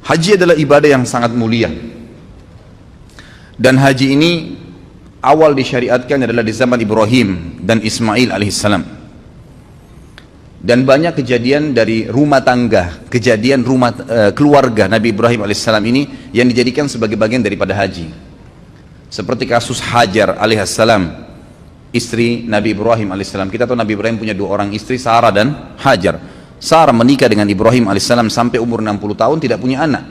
Haji adalah ibadah yang sangat mulia. Dan haji ini awal disyariatkan adalah di zaman Ibrahim dan Ismail alaihissalam. Dan banyak kejadian dari rumah tangga, kejadian keluarga Nabi Ibrahim alaihissalam ini yang dijadikan sebagai bagian daripada haji. Seperti kasus Hajar alaihissalam, istri Nabi Ibrahim alaihissalam. Kita tahu Nabi Ibrahim punya dua orang istri, Sarah dan Hajar. Sarah menikah dengan Ibrahim alaihissalam sampai umur 60 tahun tidak punya anak.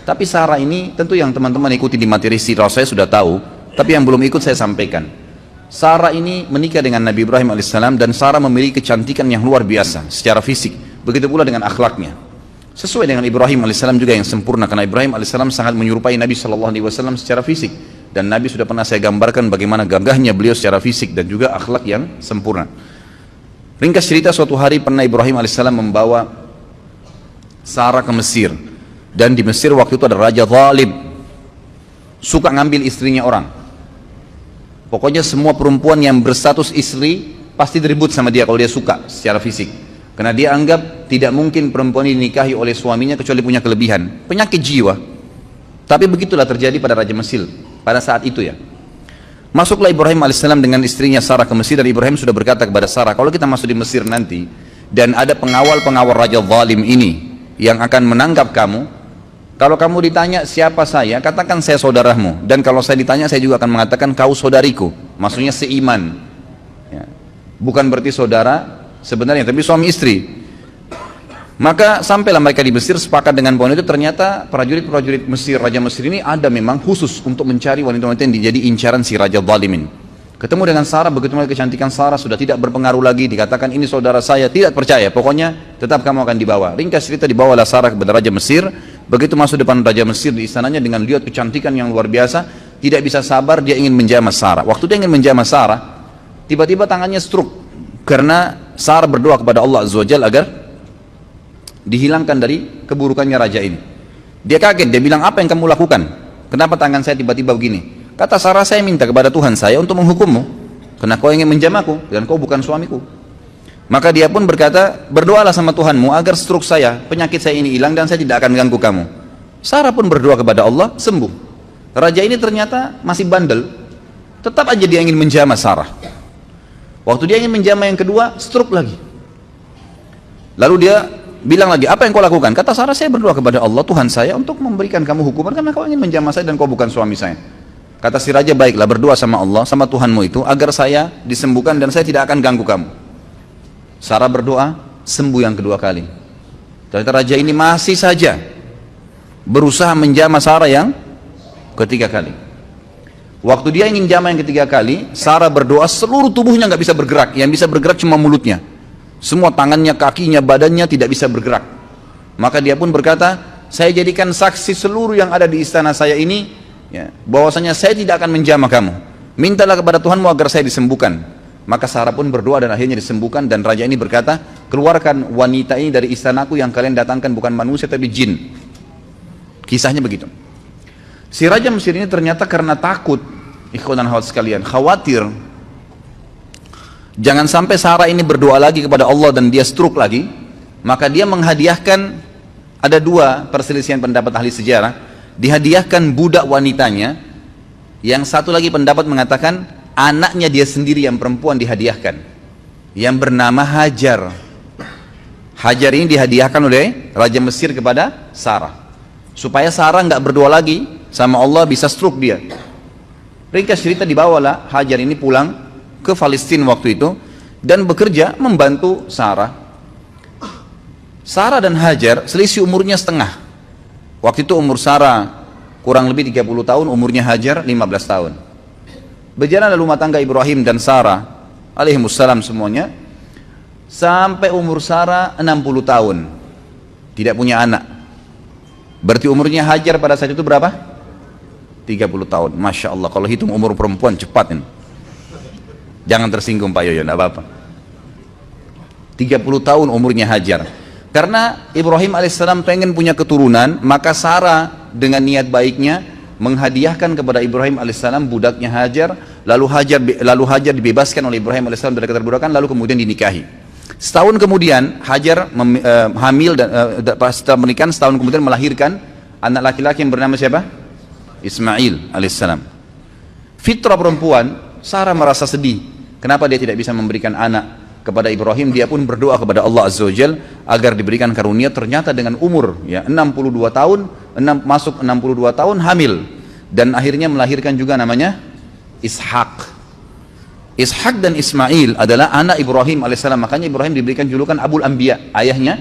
Tapi Sarah ini tentu yang teman-teman ikuti di materi sirah saya sudah tahu, tapi yang belum ikut saya sampaikan. Sarah ini menikah dengan Nabi Ibrahim alaihissalam dan Sarah memiliki kecantikan yang luar biasa secara fisik, begitu pula dengan akhlaknya. Sesuai dengan Ibrahim alaihissalam juga yang sempurna, karena Ibrahim alaihissalam sangat menyerupai Nabi SAW secara fisik, dan Nabi sudah pernah saya gambarkan bagaimana gagahnya beliau secara fisik dan juga akhlak yang sempurna. Ringkas cerita, suatu hari pernah Ibrahim alaihissalam membawa Sarah ke Mesir, dan di Mesir waktu itu ada raja zalim, suka ngambil istrinya orang. Pokoknya semua perempuan yang berstatus istri pasti diribut sama dia kalau dia suka secara fisik, karena dia anggap tidak mungkin perempuan ini dinikahi oleh suaminya kecuali punya kelebihan, penyakit jiwa. Tapi begitulah terjadi pada raja Mesir pada saat itu ya. Masuklah Ibrahim alaihissalam dengan istrinya Sarah ke Mesir, dan Ibrahim sudah berkata kepada Sarah, kalau kita masuk di Mesir nanti dan ada pengawal-pengawal raja zalim ini yang akan menangkap kamu, kalau kamu ditanya siapa saya, katakan saya saudaramu, dan kalau saya ditanya saya juga akan mengatakan kau saudariku, maksudnya seiman ya. Bukan berarti saudara sebenarnya, tapi suami istri. Maka sampailah mereka di Mesir, sepakat dengan poin itu. Ternyata prajurit-prajurit Mesir, Raja Mesir ini ada memang khusus untuk mencari wanita-wanita yang jadi incaran si Raja Zalimin. Ketemu dengan Sarah, begitu melihat kecantikan Sarah sudah tidak berpengaruh lagi, dikatakan ini saudara saya, tidak percaya, pokoknya tetap kamu akan dibawa. Ringkas cerita, dibawalah Sarah kepada Raja Mesir. Begitu masuk depan Raja Mesir di istananya, dengan lihat kecantikan yang luar biasa, tidak bisa sabar, dia ingin menjamah Sarah. Waktu dia ingin menjamah Sarah, tiba-tiba tangannya stroke, karena Sarah berdoa kepada Allah Azza wa Jalla agar dihilangkan dari keburukannya raja ini. Dia kaget, dia bilang, apa yang kamu lakukan? Kenapa tangan saya tiba-tiba begini? Kata Sarah, saya minta kepada Tuhan saya untuk menghukummu, karena kau ingin menjamahku dan kau bukan suamiku. Maka dia pun berkata, berdoalah sama Tuhanmu agar stroke saya, penyakit saya ini hilang dan saya tidak akan ganggu kamu. Sarah pun berdoa kepada Allah, sembuh. Raja ini ternyata masih bandel, tetap aja dia ingin menjamah Sarah. Waktu dia ingin menjamah yang kedua, stroke lagi. Lalu dia bilang lagi, apa yang kau lakukan? Kata Sarah, saya berdoa kepada Allah Tuhan saya untuk memberikan kamu hukuman karena kau ingin menjamah saya dan kau bukan suami saya. Kata si raja, baiklah, berdoa sama Allah, sama Tuhanmu itu agar saya disembuhkan dan saya tidak akan ganggu kamu. Sarah berdoa, sembuh yang kedua kali. Ternyata raja ini masih saja berusaha menjamah Sarah yang ketiga kali. Waktu dia ingin jamah yang ketiga kali, Sarah berdoa, seluruh tubuhnya nggak bisa bergerak, yang bisa bergerak cuma mulutnya. Semua tangannya, kakinya, badannya tidak bisa bergerak. Maka dia pun berkata, saya jadikan saksi seluruh yang ada di istana saya ini ya, bahwasanya saya tidak akan menjamah kamu. Mintalah kepada Tuhanmu agar saya disembuhkan. Maka Sarah pun berdoa dan akhirnya disembuhkan. Dan raja ini berkata, keluarkan wanita ini dari istanaku, yang kalian datangkan bukan manusia tapi jin. Kisahnya begitu. Si raja Mesir ini ternyata karena takut, ikhwan dan akhwat sekalian, khawatir jangan sampai Sarah ini berdoa lagi kepada Allah dan dia stroke lagi, maka dia menghadiahkan, ada dua perselisihan pendapat ahli sejarah, dihadiahkan budak wanitanya, yang satu lagi pendapat mengatakan anaknya dia sendiri yang perempuan dihadiahkan, yang bernama Hajar. Hajar ini dihadiahkan oleh Raja Mesir kepada Sarah, supaya Sarah nggak berdoa lagi sama Allah, bisa stroke dia. Ringkas cerita, dibawalah Hajar ini pulang ke Palestina waktu itu dan bekerja membantu Sarah. Sarah dan Hajar selisih umurnya setengah. Waktu itu umur Sarah kurang lebih 30 tahun, umurnya Hajar 15 tahun. Berjalan rumah tangga Ibrahim dan Sarah alaihimussalam semuanya sampai umur Sarah 60 tahun, tidak punya anak. Berarti umurnya Hajar pada saat itu berapa? 30 tahun. Masya Allah, kalau hitung umur perempuan cepat ini. Jangan tersinggung Pak Yoyo, tidak apa-apa. 30 tahun umurnya Hajar. Karena Ibrahim alaihissalam pengen punya keturunan, maka Sarah dengan niat baiknya menghadiahkan kepada Ibrahim alaihissalam budaknya Hajar, lalu Hajar dibebaskan oleh Ibrahim alaihissalam dari keterbudakan, lalu kemudian dinikahi. Setahun kemudian Hajar hamil dan setelah menikah, setahun kemudian melahirkan Anak laki-laki yang bernama siapa? Ismail alaihissalam. Fitrah perempuan, Sarah merasa sedih. Kenapa dia tidak bisa memberikan anak kepada Ibrahim? Dia pun berdoa kepada Allah Azza wa Jal agar diberikan karunia. Ternyata dengan umur 62 tahun, masuk 62 tahun hamil, dan akhirnya melahirkan juga namanya Ishak. Ishak dan Ismail adalah anak Ibrahim alaihissalam. Makanya Ibrahim diberikan julukan Abul Anbiya, ayahnya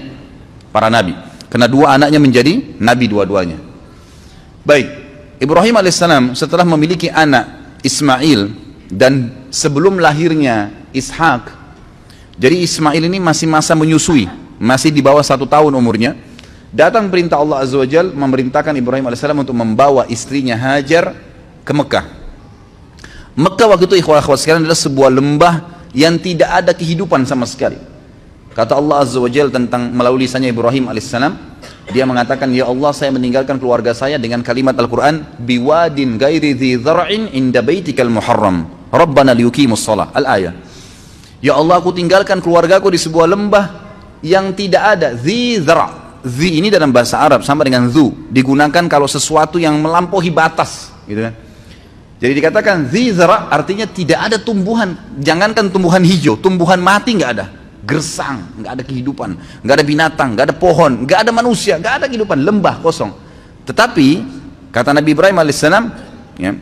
para nabi, karena dua anaknya menjadi nabi dua-duanya. Baik, Ibrahim alaihissalam setelah memiliki anak Ismail dan sebelum lahirnya Ishak, jadi Ismail ini masih masa menyusui, masih di bawah 1 tahun umurnya, datang perintah Allah Azza wa Jal memerintahkan Ibrahim alaihissalam untuk membawa istrinya Hajar ke Mekah. Mekah waktu itu ikhwah-ikhwat sekalian adalah sebuah lembah yang tidak ada kehidupan sama sekali. Kata Allah Azza wa Jal tentang melalui lisannya Ibrahim alaihissalam, dia mengatakan, ya Allah, saya meninggalkan keluarga saya dengan kalimat Al-Quran, biwadin gairi dhi dhar'in inda baitikal muharram rabbana liyuqimus shalah, al-ayah. Ya Allah, aku tinggalkan keluargaku di sebuah lembah yang tidak ada dhi dhar'. Dhi ini dalam bahasa Arab sama dengan dhu, digunakan kalau sesuatu yang melampaui batas, gitu kan. Jadi dikatakan dhi dhar' artinya tidak ada tumbuhan, jangankan tumbuhan hijau, tumbuhan mati nggak ada. Gersang, nggak ada kehidupan, nggak ada binatang, nggak ada pohon, nggak ada manusia, nggak ada kehidupan, lembah kosong. Tetapi kata Nabi Ibrahim alaihissalam, ya,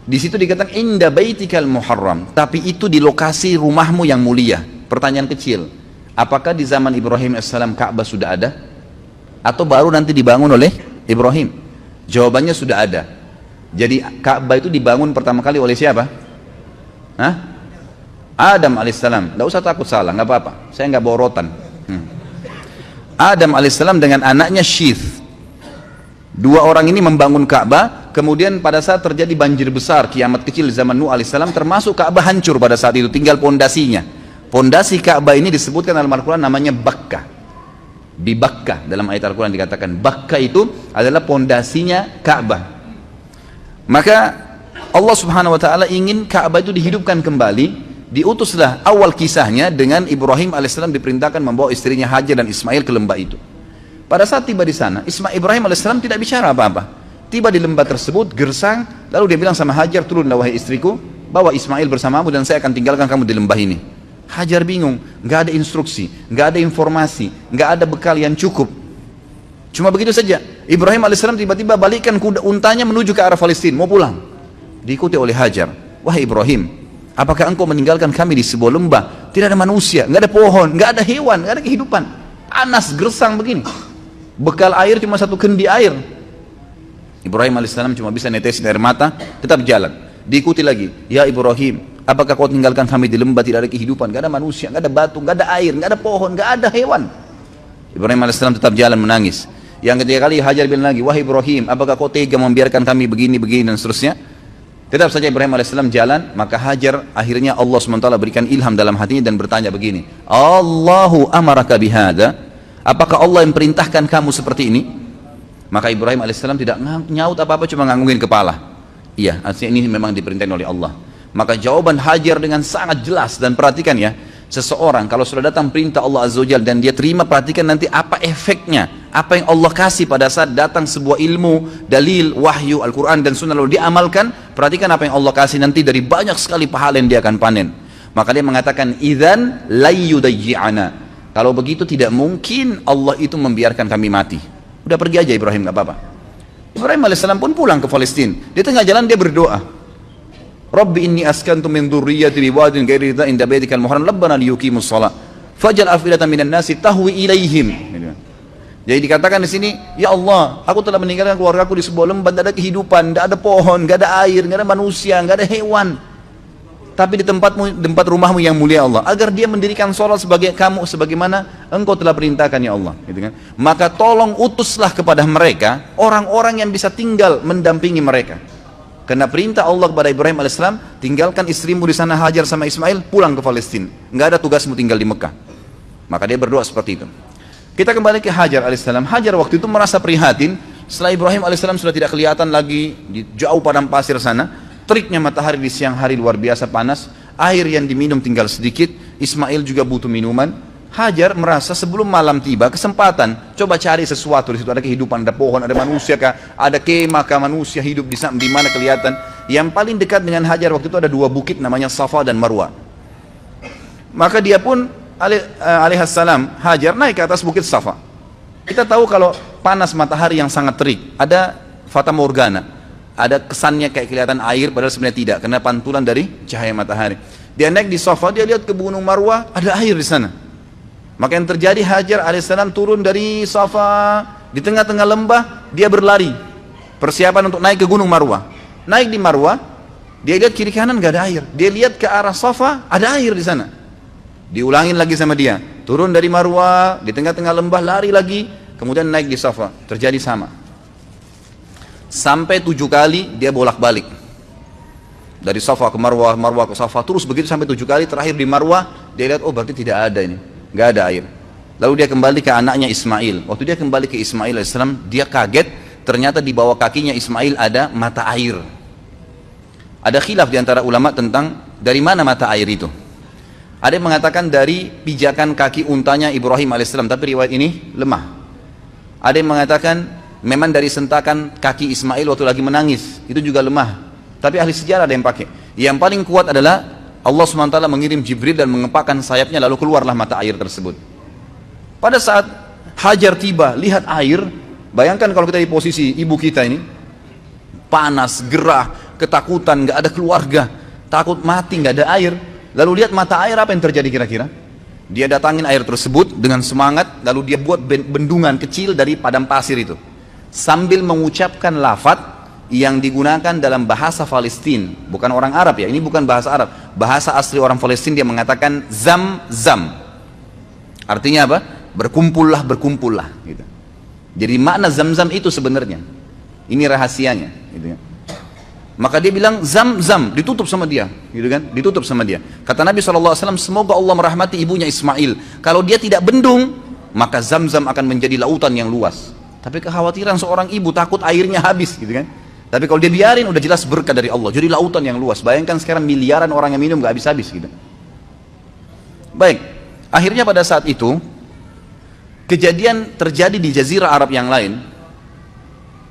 di situ dikatakan inda baitikal muharram, tapi itu di lokasi rumahmu yang mulia. Pertanyaan kecil, apakah di zaman Ibrahim alaihissalam Ka'bah sudah ada, atau baru nanti dibangun oleh Ibrahim? Jawabannya sudah ada. Jadi Ka'bah itu dibangun pertama kali oleh siapa? Hah? Adam alaihissalam. Tidak usah takut salah, nggak apa-apa. Saya nggak bawa rotan. Adam alaihissalam dengan anaknya Syith. Dua orang ini membangun Ka'bah. Kemudian pada saat terjadi banjir besar, kiamat kecil di zaman Nuh alaihissalam, termasuk Ka'bah hancur pada saat itu. Tinggal pondasinya. Pondasi Ka'bah ini disebutkan dalam Al-Quran namanya Bakkah. Di Bakkah dalam ayat Al-Quran dikatakan Bakkah itu adalah pondasinya Ka'bah. Maka Allah Subhanahu Wa Taala ingin Ka'bah itu dihidupkan kembali. Diutuslah awal kisahnya dengan Ibrahim alaihissalam diperintahkan membawa istrinya Hajar dan Ismail ke lembah itu. Pada saat tiba di sana, Ibrahim alaihissalam tidak bicara apa-apa. Tiba di lembah tersebut, gersang, lalu dia bilang sama Hajar, turunlah wahai istriku, bawa Ismail bersamamu dan saya akan tinggalkan kamu di lembah ini. Hajar bingung, nggak ada instruksi, nggak ada informasi, nggak ada bekal yang cukup. Cuma begitu saja. Ibrahim alaihissalam tiba-tiba balikkan kuda untanya menuju ke arah Palestina, mau pulang. Diikuti oleh Hajar. Wahai Ibrahim, apakah engkau meninggalkan kami di sebuah lembah? Tidak ada manusia, nggak ada pohon, nggak ada hewan, nggak ada kehidupan. Panas, gersang begini. Bekal air cuma 1 kendi air. Ibrahim alaihissalam cuma bisa netesin air mata, tetap jalan. Diikuti lagi. Ya Ibrahim, apakah kau tinggalkan kami di lembah tidak ada kehidupan, nggak ada manusia, nggak ada batu, nggak ada air, nggak ada pohon, nggak ada hewan. Ibrahim alaihissalam tetap jalan menangis. Yang ketiga kali Hajar bilang lagi, wahai Ibrahim, apakah kau tega membiarkan kami begini dan seterusnya? Tetap saja Ibrahim alaihissalam jalan. Maka Hajar akhirnya Allah SWT berikan ilham dalam hatinya dan bertanya begini, Allahu amaraka bihada, apakah Allah yang perintahkan kamu seperti ini? Maka Ibrahim alaihissalam tidak nyaut apa-apa, cuma nganggungin kepala. Iya, artinya ini memang diperintahkan oleh Allah. Maka jawaban Hajar dengan sangat jelas. Dan perhatikan ya, seseorang kalau sudah datang perintah Allah Azza wa Jalla dan dia terima, perhatikan nanti apa efeknya, apa yang Allah kasih pada saat datang sebuah ilmu, dalil, wahyu, Al-Quran dan Sunnah lalu diamalkan. Perhatikan apa yang Allah kasih nanti dari banyak sekali pahala yang dia akan panen. Maka dia mengatakan, idzan layyudayyi'ana, kalau begitu tidak mungkin Allah itu membiarkan kami mati. Udah pergi aja Ibrahim, nggak apa-apa. Ibrahim alaihissalam pun pulang ke Palestina. Di tengah jalan dia berdoa, Rabbi inni askantu min dzurriyyati biwadin ghairi dha inda baitikal muharram rabbana liyuqimus shalah faj'al afidatan minan nasi tahwi ilaihim. Jadi dikatakan di sini, ya Allah, aku telah meninggalkan keluargaku di sebuah lembah, tidak ada kehidupan, tidak ada pohon, tidak ada air, tidak ada manusia, tidak ada hewan. Tapi di tempat rumahmu yang mulia Allah, agar dia mendirikan sholat sebagai kamu, sebagaimana engkau telah perintahkan ya Allah, gitu kan? Maka tolong utuslah kepada mereka orang-orang yang bisa tinggal mendampingi mereka. Karena perintah Allah kepada Ibrahim alaihissalam, tinggalkan istrimu di sana Hajar sama Ismail, pulang ke Palestina. Nggak ada tugasmu tinggal di Mekah. Maka dia berdoa seperti itu. Kita kembali ke Hajar alaihissalam. Hajar waktu itu merasa prihatin setelah Ibrahim alaihissalam sudah tidak kelihatan lagi di jauh padang pasir sana. Teriknya matahari di siang hari luar biasa panas, air yang diminum tinggal sedikit. Ismail juga butuh minuman. Hajar merasa sebelum malam tiba kesempatan, coba cari sesuatu di situ, ada kehidupan, ada pohon, ada manusia kah, ada kemah kah, manusia hidup di mana kelihatan. Yang paling dekat dengan Hajar waktu itu ada dua bukit namanya Safa dan Marwa. Maka dia pun alaihissalam Hajar naik ke atas bukit Safa. Kita tahu kalau panas matahari yang sangat terik, ada fata morgana, ada kesannya kayak kelihatan air padahal sebenarnya tidak, karena pantulan dari cahaya matahari. Dia naik di Safa, dia lihat ke gunung Marwa, ada air di sana. Maka yang terjadi, Hajar alaihissalam turun dari Safa, di tengah-tengah lembah dia berlari, persiapan untuk naik ke gunung Marwa. Naik di Marwa, dia lihat kiri kanan gak ada air, dia lihat ke arah Safa, ada air di sana. Diulangin lagi sama dia, turun dari Marwa, di tengah-tengah lembah lari lagi, kemudian naik di Safa, terjadi sama. Sampai 7 kali dia bolak-balik, dari Safa ke Marwa, Marwa ke Safa, terus begitu sampai 7 kali. Terakhir di Marwa, dia lihat, oh berarti tidak ada ini, nggak ada air. Lalu dia kembali ke anaknya Ismail. Waktu dia kembali ke Ismail alaihissalam, dia kaget, ternyata di bawah kakinya Ismail ada mata air. Ada khilaf di antara ulama tentang dari mana mata air itu. Ada yang mengatakan dari pijakan kaki untanya Ibrahim alaihissalam, tapi riwayat ini lemah. Ada yang mengatakan memang dari sentakan kaki Ismail waktu lagi menangis, itu juga lemah. Tapi ahli sejarah ada yang pakai. Yang paling kuat adalah Allah SWT mengirim Jibril dan mengepakkan sayapnya, lalu keluarlah mata air tersebut. Pada saat Hajar tiba, lihat air, bayangkan kalau kita di posisi ibu kita ini, panas, gerah, ketakutan, gak ada keluarga, takut mati, gak ada air. Lalu lihat mata air, apa yang terjadi kira-kira? Dia datangin air tersebut dengan semangat, lalu dia buat bendungan kecil dari padang pasir itu, sambil mengucapkan lafaz yang digunakan dalam bahasa Palestina, bukan orang Arab ya, ini bukan bahasa Arab, bahasa asli orang Palestina. Dia mengatakan zam-zam, artinya apa? Berkumpullah, berkumpullah gitu. Jadi makna zam-zam itu sebenarnya, ini rahasianya gitu ya. Maka dia bilang zam-zam, ditutup sama dia gitu kan, ditutup sama dia. Kata Nabi SAW, semoga Allah merahmati ibunya Ismail, kalau dia tidak bendung maka zam-zam akan menjadi lautan yang luas. Tapi kekhawatiran seorang ibu, takut airnya habis gitu kan. Tapi kalau dia biarin, udah jelas berkah dari Allah, jadi lautan yang luas. Bayangkan sekarang miliaran orang yang minum gak habis-habis gitu. Baik, akhirnya pada saat itu kejadian terjadi di Jazirah Arab yang lain,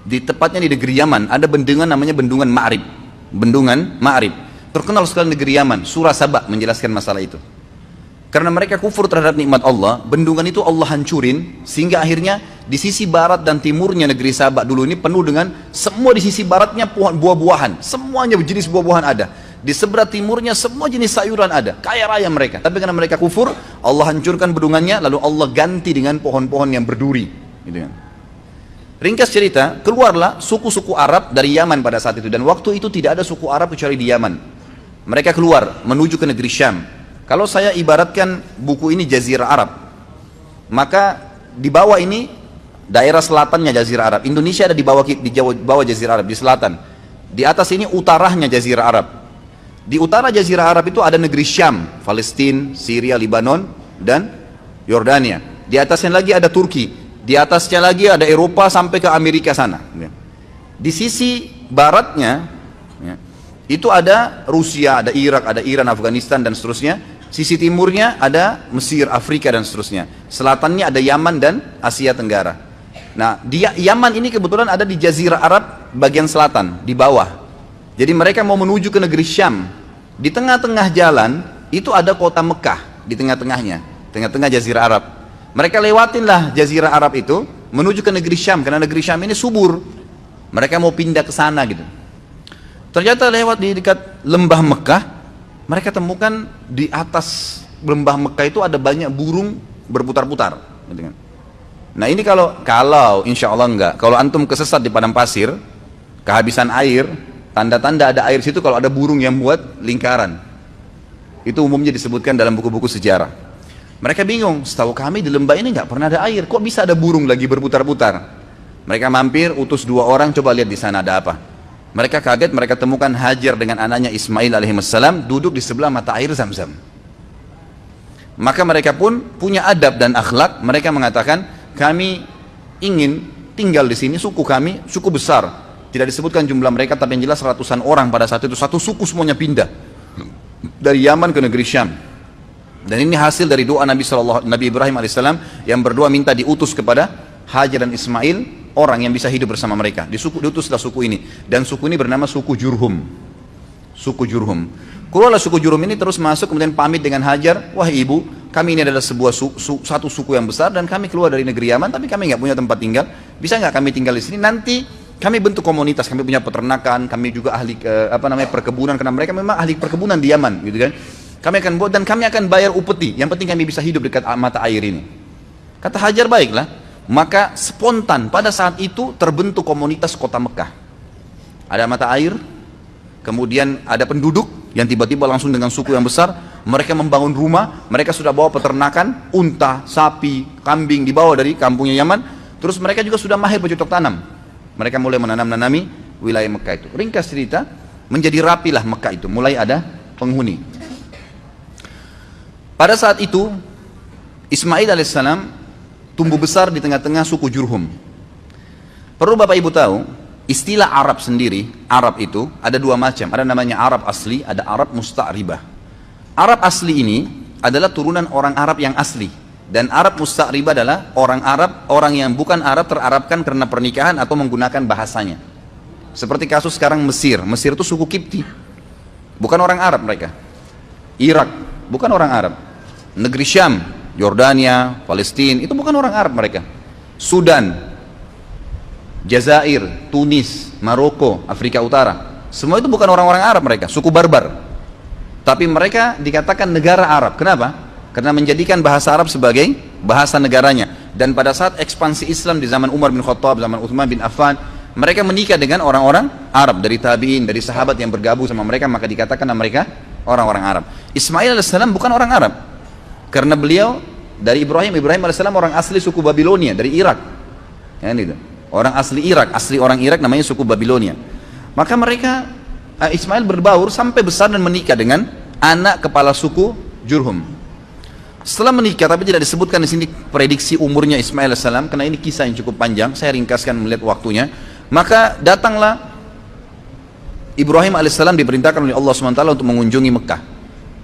di tepatnya di negeri Yaman. Ada bendungan namanya Bendungan Ma'rib. Bendungan Ma'rib terkenal sekali negeri Yaman. Surah Saba menjelaskan masalah itu. Karena mereka kufur terhadap nikmat Allah, bendungan itu Allah hancurin, sehingga akhirnya di sisi barat dan timurnya negeri Sabak dulu ini penuh dengan, semua di sisi baratnya pohon buah-buahan, semuanya jenis buah-buahan ada. Di sebelah timurnya semua jenis sayuran ada, kaya raya mereka. Tapi karena mereka kufur, Allah hancurkan bendungannya, lalu Allah ganti dengan pohon-pohon yang berduri gitu kan. Ringkas cerita, keluarlah suku-suku Arab dari Yaman pada saat itu, dan waktu itu tidak ada suku Arab kecuali di Yaman. Mereka keluar menuju ke negeri Syam. Kalau saya ibaratkan buku ini Jazirah Arab, maka di bawah ini daerah selatannya Jazirah Arab. Indonesia ada di bawah Jazirah Arab, di selatan. Di atas ini utaranya Jazirah Arab. Di utara Jazirah Arab itu ada negeri Syam, Palestina, Syria, Lebanon, dan Yordania. Di atasnya lagi ada Turki. Di atasnya lagi ada Eropa sampai ke Amerika sana. Di sisi baratnya itu ada Rusia, ada Irak, ada Iran, Afghanistan, dan seterusnya. Sisi timurnya ada Mesir, Afrika, dan seterusnya. Selatannya ada Yaman dan Asia Tenggara. Nah, Yaman ini kebetulan ada di Jazirah Arab bagian selatan, di bawah. Jadi mereka mau menuju ke negeri Syam. Di tengah-tengah jalan itu ada kota Mekah, di tengah-tengahnya, tengah-tengah Jazirah Arab. Mereka lewatinlah Jazirah Arab itu menuju ke negeri Syam, karena negeri Syam ini subur. Mereka mau pindah ke sana gitu. Ternyata lewat di dekat lembah Mekah, mereka temukan di atas lembah Mekah itu ada banyak burung berputar-putar gitu kan. Nah ini kalau insya Allah enggak, kalau antum kesesat di padang pasir, kehabisan air, tanda-tanda ada air situ kalau ada burung yang buat lingkaran. Itu umumnya disebutkan dalam buku-buku sejarah. Mereka bingung, setahu kami di lembah ini nggak pernah ada air, kok bisa ada burung lagi berputar-putar. Mereka mampir, utus 2 orang, coba lihat di sana ada apa. Mereka kaget, mereka temukan Hajar dengan anaknya Ismail alaihissalam duduk di sebelah mata air Zam-Zam. Maka mereka pun punya adab dan akhlak. Mereka mengatakan, kami ingin tinggal di sini, suku kami suku besar. Tidak disebutkan jumlah mereka, tapi yang jelas ratusan orang pada saat itu. Satu suku semuanya pindah dari Yaman ke negeri Syam. Dan ini hasil dari doa Nabi Ibrahim alaihissalam yang berdoa minta diutus kepada Hajar dan Ismail orang yang bisa hidup bersama mereka. Diutuslah suku ini, dan suku ini bernama suku Jurhum. Suku Jurhum. Keluarlah suku Jurhum ini terus masuk, kemudian pamit dengan Hajar, wahai ibu, kami ini adalah satu suku yang besar dan kami keluar dari negeri Yaman, tapi kami nggak punya tempat tinggal. Bisa nggak kami tinggal di sini? Nanti kami bentuk komunitas, kami punya peternakan, kami juga ahli perkebunan, karena mereka memang ahli perkebunan di Yaman, gitu kan? Kami akan buat dan kami akan bayar upeti. Yang penting kami bisa hidup dekat mata air ini. Kata Hajar, baiklah. Maka spontan pada saat itu terbentuk komunitas kota Mekah. Ada mata air, kemudian ada penduduk yang tiba-tiba langsung dengan suku yang besar. Mereka membangun rumah, mereka sudah bawa peternakan, unta, sapi, kambing dibawa dari kampungnya Yaman. Terus mereka juga sudah mahir bercocok tanam. Mereka mulai menanami wilayah Mekah itu. Ringkas cerita, menjadi rapilah Mekah itu, mulai ada penghuni. Pada saat itu Ismail alaihissalam tumbuh besar di tengah-tengah suku Jurhum. Perlu Bapak Ibu tahu, istilah Arab sendiri, Arab itu ada dua macam. Ada namanya Arab asli, ada Arab musta'ribah. Arab asli ini adalah turunan orang Arab yang asli. Dan Arab musta'ribah adalah orang Arab, orang yang bukan Arab terarabkan karena pernikahan atau menggunakan bahasanya. Seperti kasus sekarang Mesir. Mesir itu suku Kipti. Bukan orang Arab mereka. Irak, bukan orang Arab. Negeri Syam, Yordania, Palestina, itu bukan orang Arab mereka. Sudan, Jazair, Tunis, Maroko, Afrika Utara, semua itu bukan orang-orang Arab mereka, suku barbar. Tapi mereka dikatakan negara Arab. Kenapa? Karena menjadikan bahasa Arab sebagai bahasa negaranya. Dan pada saat ekspansi Islam di zaman Umar bin Khattab, zaman Uthman bin Affan, mereka menikah dengan orang-orang Arab, dari tabi'in, dari sahabat yang bergabung sama mereka, maka dikatakan mereka orang-orang Arab. Ismail alaihissalam bukan orang Arab. Karena beliau dari Ibrahim alaihissalam orang asli suku Babilonia, dari Irak. Ya, gitu. Orang asli Irak, asli orang Irak namanya suku Babilonia. Maka mereka, Ismail berbaur sampai besar dan menikah dengan anak kepala suku Jurhum. Setelah menikah, tapi tidak disebutkan di sini prediksi umurnya Ismail alaihissalam, karena ini kisah yang cukup panjang, saya ringkaskan melihat waktunya. Maka datanglah Ibrahim alaihissalam diperintahkan oleh Allah SWT untuk mengunjungi Mekah.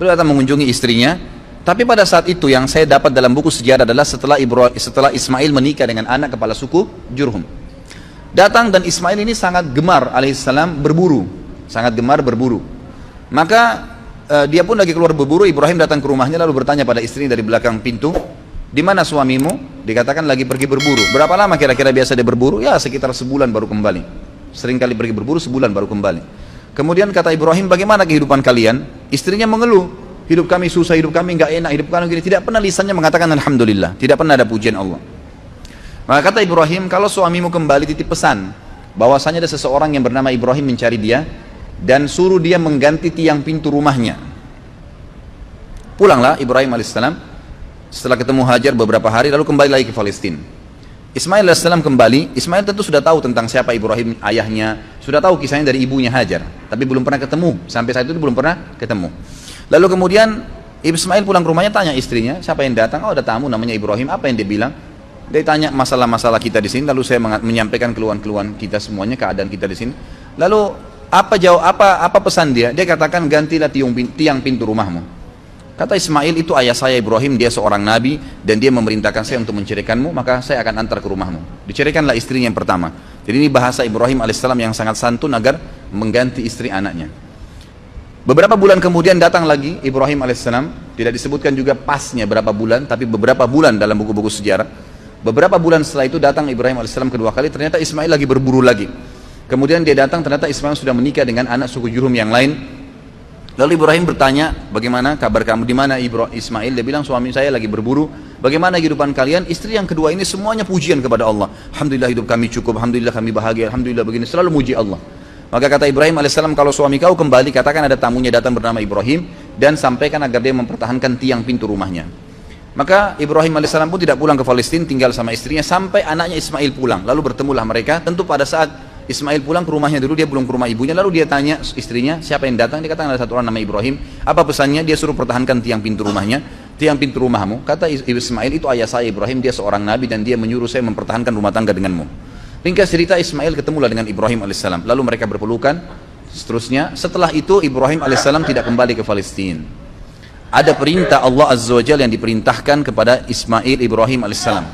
Beliau datang mengunjungi istrinya. Tapi pada saat itu yang saya dapat dalam buku sejarah adalah setelah Ismail menikah dengan anak kepala suku Jurhum. Datang, dan Ismail ini sangat gemar alaihissalam berburu. Sangat gemar berburu. Maka dia pun lagi keluar berburu, Ibrahim datang ke rumahnya lalu bertanya pada istrinya dari belakang pintu, di mana suamimu? Dikatakan lagi pergi berburu. Berapa lama kira-kira biasa dia berburu? Ya sekitar sebulan baru kembali. Sering kali pergi berburu, sebulan baru kembali. Kemudian kata Ibrahim, bagaimana kehidupan kalian? Istrinya mengeluh. Hidup kami susah, hidup kami nggak enak, hidup kami gini. Tidak pernah lisannya mengatakan alhamdulillah, tidak pernah ada pujian Allah. Maka kata Ibrahim, kalau suamimu kembali titip pesan bahwasanya ada seseorang yang bernama Ibrahim mencari dia dan suruh dia mengganti tiang pintu rumahnya. Pulanglah Ibrahim alaihissalam setelah ketemu Hajar beberapa hari, lalu kembali lagi ke Palestina. Ismail alaihissalam kembali. Ismail tentu sudah tahu tentang siapa Ibrahim ayahnya, sudah tahu kisahnya dari ibunya Hajar, tapi belum pernah ketemu. Sampai saat itu belum pernah ketemu. Lalu kemudian Ismail pulang ke rumahnya, tanya istrinya, siapa yang datang? Oh, ada tamu namanya Ibrahim. Apa yang dia bilang? Dia tanya masalah-masalah kita di sini. Lalu saya menyampaikan keluhan-keluhan kita semuanya, keadaan kita di sini. Lalu apa pesan dia? Dia katakan, gantilah tiang pintu rumahmu. Kata Ismail, itu ayah saya Ibrahim, dia seorang nabi dan dia memerintahkan saya untuk menceraikanmu, maka saya akan antar ke rumahmu. Diceraikanlah istrinya yang pertama. Jadi ini bahasa Ibrahim alaihissalam yang sangat santun agar mengganti istri anaknya. Beberapa bulan kemudian datang lagi Ibrahim alaihissalam, tidak disebutkan juga pasnya berapa bulan, tapi beberapa bulan dalam buku-buku sejarah. Beberapa bulan setelah itu datang Ibrahim alaihissalam kedua kali, ternyata Ismail lagi berburu lagi. Kemudian dia datang, ternyata Ismail sudah menikah dengan anak suku Jurhum yang lain. Lalu Ibrahim bertanya, bagaimana kabar kamu, di mana Ismail? Dia bilang, suami saya lagi berburu. Bagaimana kehidupan kalian? Istri yang kedua ini semuanya pujian kepada Allah. Alhamdulillah hidup kami cukup, alhamdulillah kami bahagia, alhamdulillah begini, selalu muji Allah. Maka kata Ibrahim alaihissalam, kalau suami kau kembali, katakan ada tamunya datang bernama Ibrahim, dan sampaikan agar dia mempertahankan tiang pintu rumahnya. Maka Ibrahim alaihissalam pun tidak pulang ke Palestina, tinggal sama istrinya sampai anaknya Ismail pulang. Lalu bertemulah mereka. Tentu pada saat Ismail pulang ke rumahnya dulu, dia belum ke rumah ibunya. Lalu dia tanya istrinya, siapa yang datang? Dia katakan ada satu orang nama Ibrahim. Apa pesannya? Dia suruh pertahankan tiang pintu rumahnya. Tiang pintu rumahmu. Kata Ismail, itu ayah saya Ibrahim, dia seorang nabi dan dia menyuruh saya mempertahankan rumah tangga denganmu. Ringkas cerita, Ismail ketemulah dengan Ibrahim alaihissalam. Lalu mereka berpelukan. Seterusnya, setelah itu Ibrahim alaihissalam tidak kembali ke Palestina. ada perintah Allah Azza wa Jalla yang diperintahkan kepada Ismail Ibrahim alaihissalam.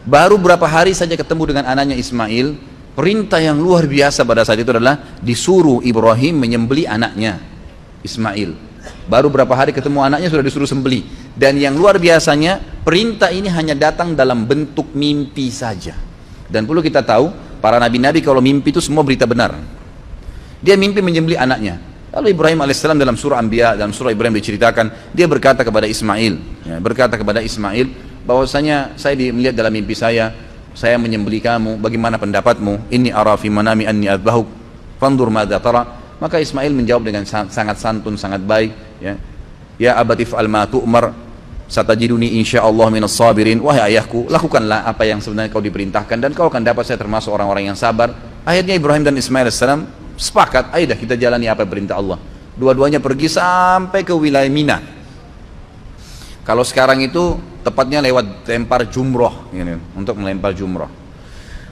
Baru berapa hari saja ketemu dengan anaknya Ismail, perintah yang luar biasa pada saat itu adalah disuruh Ibrahim menyembelih anaknya Ismail. Baru berapa hari ketemu anaknya sudah disuruh sembelih. Dan yang luar biasanya, perintah ini hanya datang dalam bentuk mimpi saja. Dan perlu kita tahu, para nabi-nabi kalau mimpi itu semua berita benar. Dia mimpi menyembelih anaknya. Lalu Ibrahim alaihissalam dalam surah Anbiya, dalam surah Ibrahim diceritakan, dia berkata kepada Ismail, bahwasanya saya melihat dalam mimpi saya menyembelih kamu, bagaimana pendapatmu? Inni ara fi manami anni adbahuk, fandur madza tara. Maka Ismail menjawab dengan sangat santun, sangat baik, ya abatif al ma tu'mar, satajiduni insyaallah minas sabirin. Wahai ayahku, lakukanlah apa yang sebenarnya kau diperintahkan dan kau akan dapat saya termasuk orang-orang yang sabar. Akhirnya Ibrahim dan Ismail alaihissalam sepakat, ayo dah kita jalani apa perintah Allah. Dua-duanya pergi sampai ke wilayah Mina. Kalau sekarang itu tepatnya lewat lempar jumroh, untuk melempar jumroh.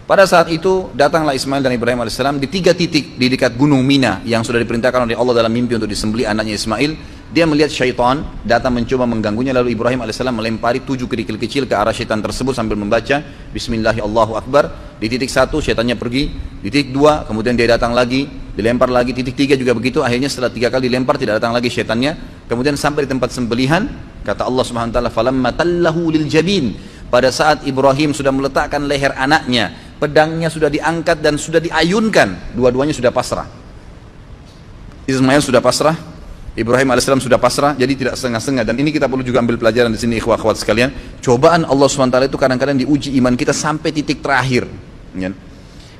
Pada saat itu datanglah Ismail dan Ibrahim alaihissalam di 3 titik di dekat gunung Mina yang sudah diperintahkan oleh Allah dalam mimpi untuk disembelih anaknya Ismail. Dia melihat syaitan datang mencoba mengganggunya, lalu Ibrahim alaihissalam melempari 7 kerikil kecil ke arah syaitan tersebut sambil membaca Bismillahirrahmanirrahim. Di titik 1 syaitannya pergi, di titik 2 kemudian dia datang lagi, dilempar lagi, titik 3 juga begitu. Akhirnya setelah 3 kali dilempar tidak datang lagi syaitannya. Kemudian sampai di tempat sembelihan, kata Allah Subhanahu wa taala, falamma tallahu lil jabin. Pada saat Ibrahim sudah meletakkan leher anaknya, pedangnya sudah diangkat dan sudah diayunkan, dua-duanya sudah pasrah. Ismail sudah pasrah, Ibrahim alaihissalam sudah pasrah, jadi tidak setengah-setengah. Dan ini kita perlu juga ambil pelajaran di sini, ikhwah-akhwat sekalian. Cobaan Allah SWT itu kadang-kadang diuji iman kita sampai titik terakhir.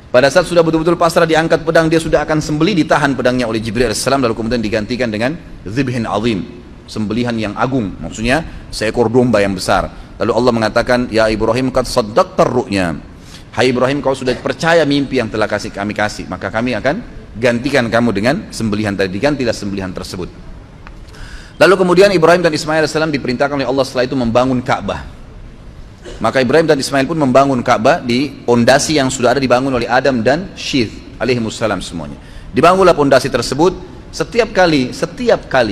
Pada saat sudah betul-betul pasrah, diangkat pedang, dia sudah akan sembelih, ditahan pedangnya oleh Jibril alaihissalam, lalu kemudian digantikan dengan dzibhin azim, sembelihan yang agung, maksudnya seekor domba yang besar. Lalu Allah mengatakan, ya Ibrahim qad saddaqtar ru'ya. Hai Ibrahim, kau sudah percaya mimpi yang telah kami kasih, maka kami akan gantikan kamu dengan sembelihan tadi. Digantilah sembelihan tersebut. Lalu kemudian Ibrahim dan Ismail AS diperintahkan oleh Allah setelah itu membangun Ka'bah. Maka Ibrahim dan Ismail pun membangun Ka'bah di pondasi yang sudah ada dibangun oleh Adam dan Syith alaihimussalam semuanya. Dibangunlah pondasi tersebut. Setiap kali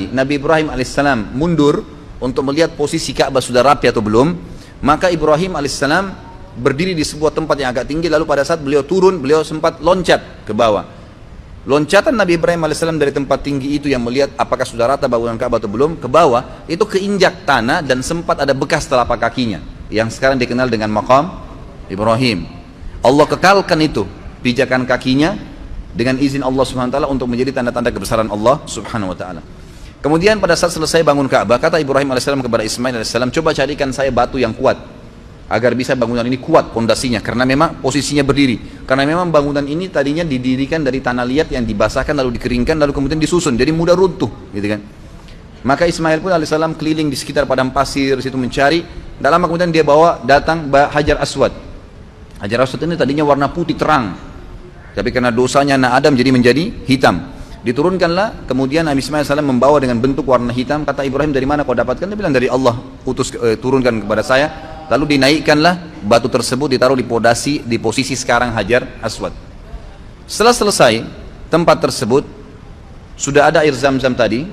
Nabi Ibrahim alaihissalam mundur untuk melihat posisi Ka'bah sudah rapi atau belum, maka Ibrahim alaihissalam berdiri di sebuah tempat yang agak tinggi, lalu pada saat beliau turun, beliau sempat loncat ke bawah. Loncatan Nabi Ibrahim alaihissalam dari tempat tinggi itu yang melihat apakah sudah rata bangunan Ka'bah atau belum, ke bawah itu keinjak tanah dan sempat ada bekas telapak kakinya yang sekarang dikenal dengan maqam Ibrahim. Allah kekalkan itu pijakan kakinya dengan izin Allah Subhanahu wa taala untuk menjadi tanda-tanda kebesaran Allah Subhanahu wa taala. Kemudian pada saat selesai bangun Ka'bah, kata Ibrahim alaihissalam kepada Ismail alaihissalam, coba carikan saya batu yang kuat agar bisa bangunan ini kuat pondasinya, karena memang posisinya berdiri. Karena memang bangunan ini tadinya didirikan dari tanah liat yang dibasahkan lalu dikeringkan lalu kemudian disusun, jadi mudah runtuh, gitu kan. Maka Ismail pun alaihissalam keliling di sekitar padang pasir situ mencari. Tak lama kemudian dia datang Hajar Aswad. Hajar Aswad ini tadinya warna putih terang, tapi karena dosanya anak Adam jadi menjadi hitam. Diturunkanlah, kemudian Nabi Ismail AS membawa dengan bentuk warna hitam. Kata Ibrahim, dari mana kau dapatkan? Dia bilang, dari Allah turunkan kepada saya. Lalu dinaikkanlah batu tersebut, ditaruh di posisi sekarang Hajar Aswad. Setelah selesai tempat tersebut, sudah ada air Zam-Zam tadi,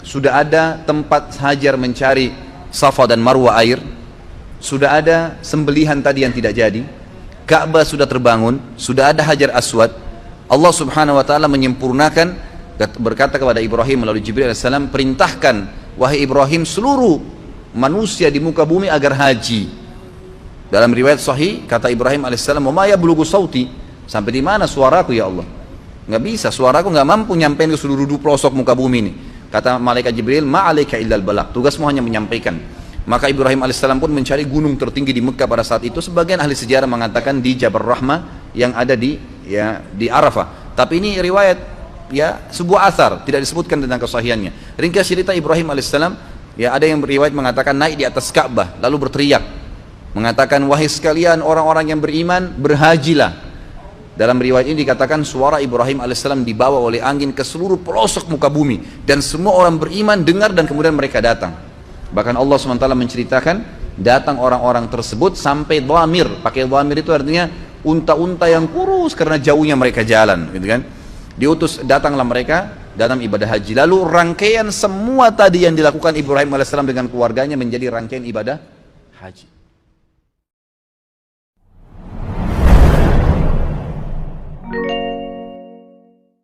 sudah ada tempat Hajar mencari Safa dan Marwa air, sudah ada sembelihan tadi yang tidak jadi, Ka'bah sudah terbangun, sudah ada Hajar Aswad. Allah Subhanahu wa taala menyempurnakan, berkata kepada Ibrahim melalui Jibril alaihissalam, perintahkan wahai Ibrahim seluruh manusia di muka bumi agar haji. Dalam riwayat sahih kata Ibrahim alaihissalam, "Wa ma yablughu sauti?" Sampai di mana suaraku ya Allah? Nggak bisa, suaraku nggak mampu nyampein ke seluruh pelosok muka bumi ini. Kata malaikat Jibril, "Ma 'alaika illal balagh." Tugasmu hanya menyampaikan. Maka Ibrahim alaihissalam pun mencari gunung tertinggi di Mekah pada saat itu. Sebagian ahli sejarah mengatakan di Jabal Rahmah yang ada di Arafah. Tapi ini riwayat, sebuah athar, tidak disebutkan tentang kesahihannya. Ringkas cerita Ibrahim alaihissalam, ada yang beriwayat mengatakan naik di atas Ka'bah lalu berteriak, mengatakan, wahai sekalian orang-orang yang beriman, berhajilah. Dalam riwayat ini dikatakan suara Ibrahim alaihissalam dibawa oleh angin ke seluruh pelosok muka bumi, dan semua orang beriman dengar dan kemudian mereka datang. Bahkan Allah SWT menceritakan datang orang-orang tersebut sampai dhamir. Pakai dhamir itu artinya unta-unta yang kurus karena jauhnya mereka jalan, gitu kan. Diutus, datanglah mereka dalam ibadah haji. Lalu rangkaian semua tadi yang dilakukan Ibrahim alaihissalam dengan keluarganya menjadi rangkaian ibadah haji.